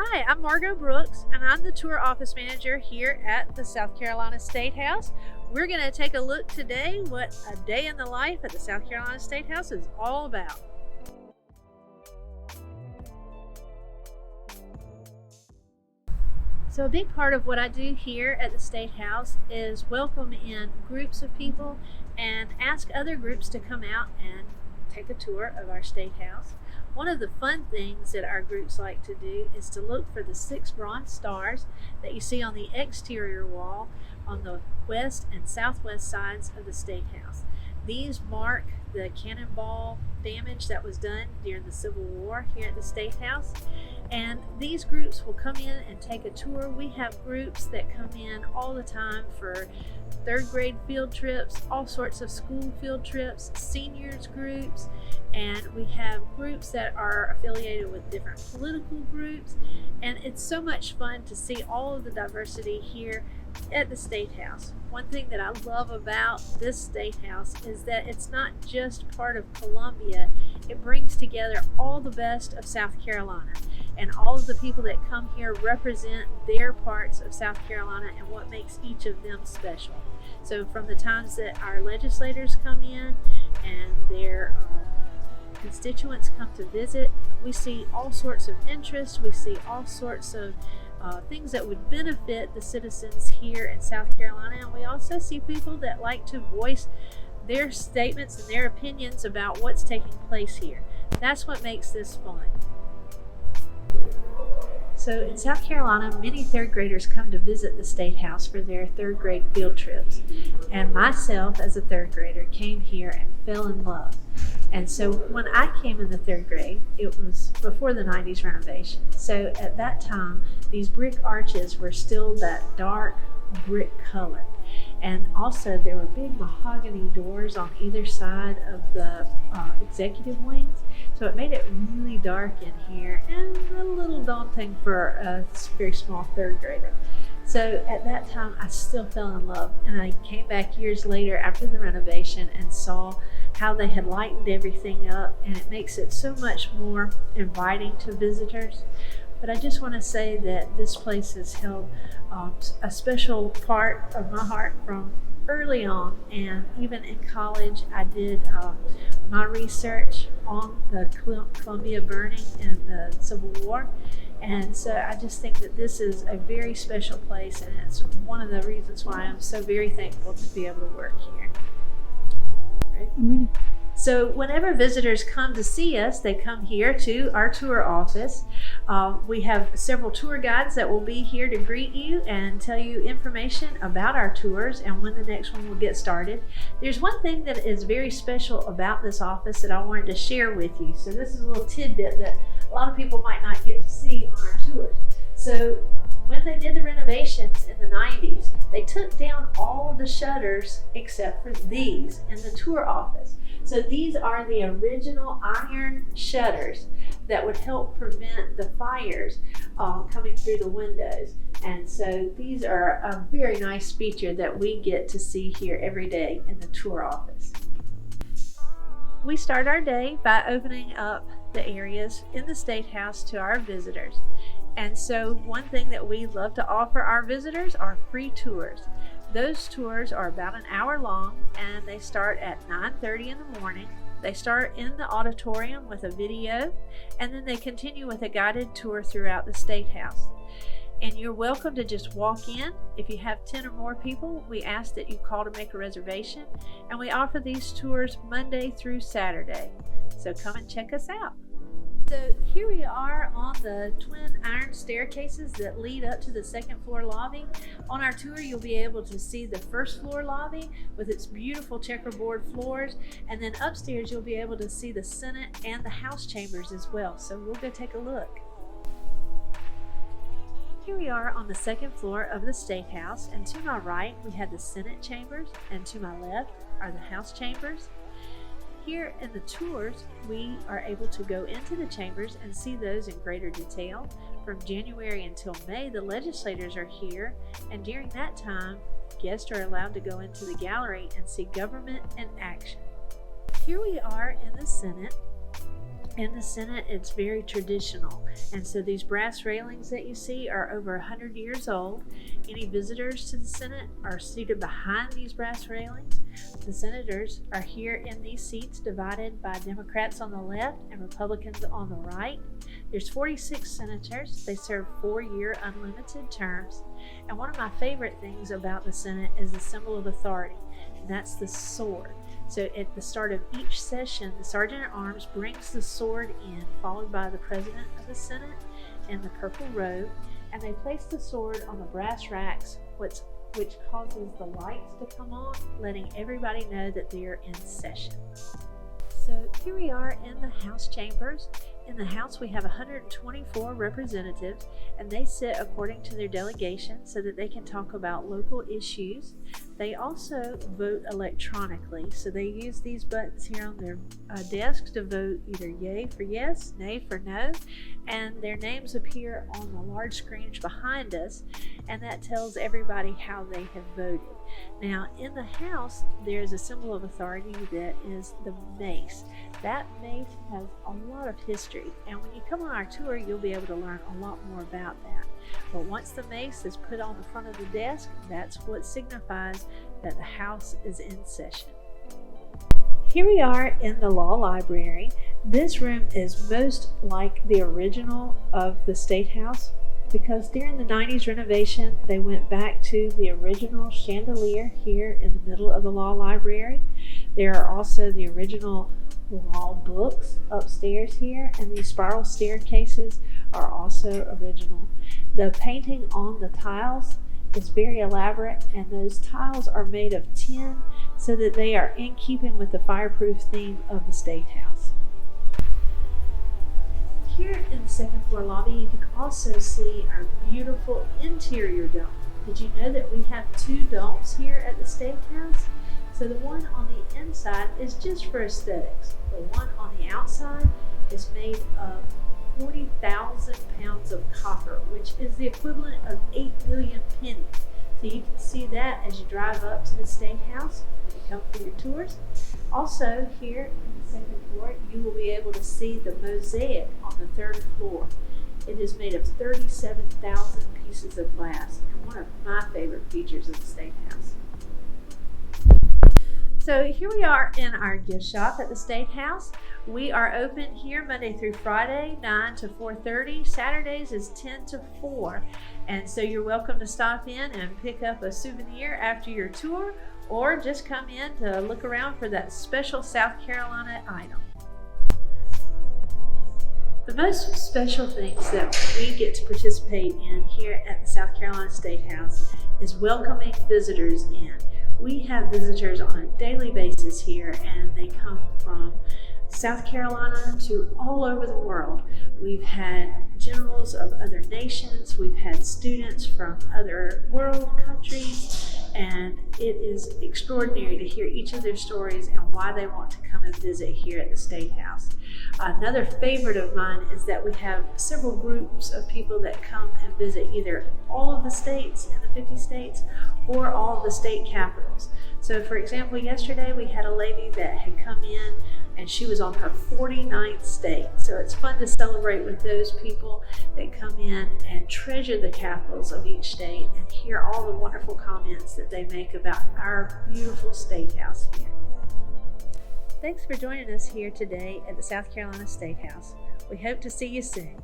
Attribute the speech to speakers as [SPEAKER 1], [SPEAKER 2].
[SPEAKER 1] Hi, I'm Margot Brooks, and I'm the tour office manager here at the South Carolina State House. We're going to take a look today what a day in the life at the South Carolina State House is all about. So a big part of what I do here at the State House is welcome in groups of people and ask other groups to come out and take a tour of our State House. One of the fun things that our groups like to do is to look for the 6 bronze stars that you see on the exterior wall on the west and southwest sides of the State House. These mark the cannonball damage that was done during the Civil War here at the State House. And these groups will come in and take a tour. We have groups that come in all the time for 3rd grade field trips, all sorts of school field trips, seniors groups, and we have groups that are affiliated with different political groups. And it's so much fun to see all of the diversity here at the State House. One thing that I love about this State House is that it's not just part of Columbia. It brings together all the best of South Carolina, and all of the people that come here represent their parts of South Carolina and what makes each of them special. So from the times that our legislators come in and their constituents come to visit, we see all sorts of interests, we see all sorts of things that would benefit the citizens here in South Carolina, and we also see people that like to voice their statements and their opinions about what's taking place here. That's what makes this fun. So in South Carolina, many 3rd graders come to visit the State House for their 3rd grade field trips. And myself, as a 3rd grader, came here and fell in love. And so when I came in the 3rd grade, it was before the 90s renovation. So at that time, these brick arches were still that dark brick color. And also there were big mahogany doors on either side of the executive wings. So it made it really dark in here and a little daunting for a very small 3rd grader. So at that time, I still fell in love, and I came back years later after the renovation and saw how they had lightened everything up, and it makes it so much more inviting to visitors. But I just want to say that this place has held a special part of my heart from early on, and even in college I did my research on the Columbia burning and the Civil War. And so I just think that this is a very special place, and it's one of the reasons why I'm so very thankful to be able to work here. Right?
[SPEAKER 2] I'm ready.
[SPEAKER 1] So whenever visitors come to see us, they come here to our tour office. We have several tour guides that will be here to greet you and tell you information about our tours and when the next one will get started. There's one thing that is very special about this office that I wanted to share with you. So this is a little tidbit that a lot of people might not get to see on our tours. So when they did the renovations in the 90s, they took down all of the shutters except for these in the tour office. So these are the original iron shutters that would help prevent the fires coming through the windows. And so these are a very nice feature that we get to see here every day in the tour office. We start our day by opening up the areas in the State House to our visitors. And so one thing that we love to offer our visitors are free tours. Those tours are about an hour long, and they start at 9:30 in the morning. They start in the auditorium with a video, and then they continue with a guided tour throughout the State House. And you're welcome to just walk in. If you have 10 or more people, we ask that you call to make a reservation, and we offer these tours Monday through Saturday. So come and check us out. So here we are on the twin iron staircases that lead up to the 2nd floor lobby. On our tour, you'll be able to see the 1st floor lobby with its beautiful checkerboard floors, and then upstairs you'll be able to see the Senate and the House chambers as well. So we'll go take a look. Here we are on the 2nd floor of the State House, and to my right we have the Senate chambers, and to my left are the House chambers. Here in the tours, we are able to go into the chambers and see those in greater detail. From January until May, the legislators are here, and during that time, guests are allowed to go into the gallery and see government in action. Here we are in the Senate, In the Senate, it's very traditional, and so these brass railings that you see are over 100 years old. Any visitors to the Senate are seated behind these brass railings. The senators are here in these seats divided by Democrats on the left and Republicans on the right. There's 46 senators. They serve 4-year unlimited terms. And one of my favorite things about the Senate is the symbol of authority, and that's the sword. So at the start of each session, the Sergeant at Arms brings the sword in, followed by the President of the Senate in the purple robe, and they place the sword on the brass racks, which causes the lights to come on, letting everybody know that they're in session. So here we are in the House chambers. In the House, we have 124 representatives, and they sit according to their delegation so that they can talk about local issues. They also vote electronically, so they use these buttons here on their desks to vote either yay for yes, nay for no, and their names appear on the large screens behind us, and that tells everybody how they have voted. Now, in the House, there's a symbol of authority that is the mace. That mace has a lot of history, and when you come on our tour, you'll be able to learn a lot more about that. But once the mace is put on the front of the desk, that's what signifies that the House is in session. Here we are in the Law Library. This room is most like the original of the State House, because during the 90s renovation, they went back to the original chandelier here in the middle of the Law Library. There are also the original law books upstairs here, and these spiral staircases are also original. The painting on the tiles is very elaborate, and those tiles are made of tin so that they are in keeping with the fireproof theme of the State House. Here in the second floor lobby, you can also see our beautiful interior dome. Did you know that we have 2 domes here at the State House? So the one on the inside is just for aesthetics. The one on the outside is made of 40,000 pounds of copper, which is the equivalent of 8 billion pennies. So you can see that as you drive up to the State House when you come for your tours. Also, here in the second floor, you will be able to see the mosaic on the 3rd floor. It is made of 37,000 pieces of glass, and one of my favorite features of the State House. So here we are in our gift shop at the State House. We are open here Monday through Friday, 9 to 4:30. Saturdays is 10 to 4. And so you're welcome to stop in and pick up a souvenir after your tour, or just come in to look around for that special South Carolina item. The most special things that we get to participate in here at the South Carolina State House is welcoming visitors in. We have visitors on a daily basis here, and they come from South Carolina to all over the world. We've had generals of other nations, we've had students from other world countries, and it is extraordinary to hear each of their stories and why they want to come and visit here at the State House. Another favorite of mine is that we have several groups of people that come and visit either all of the states in the 50 states or all of the state capitals. So for example, yesterday we had a lady that had come in and she was on her 49th state. So it's fun to celebrate with those people that come in and treasure the capitals of each state and hear all the wonderful comments that they make about our beautiful State House here. Thanks for joining us here today at the South Carolina State House. We hope to see you soon.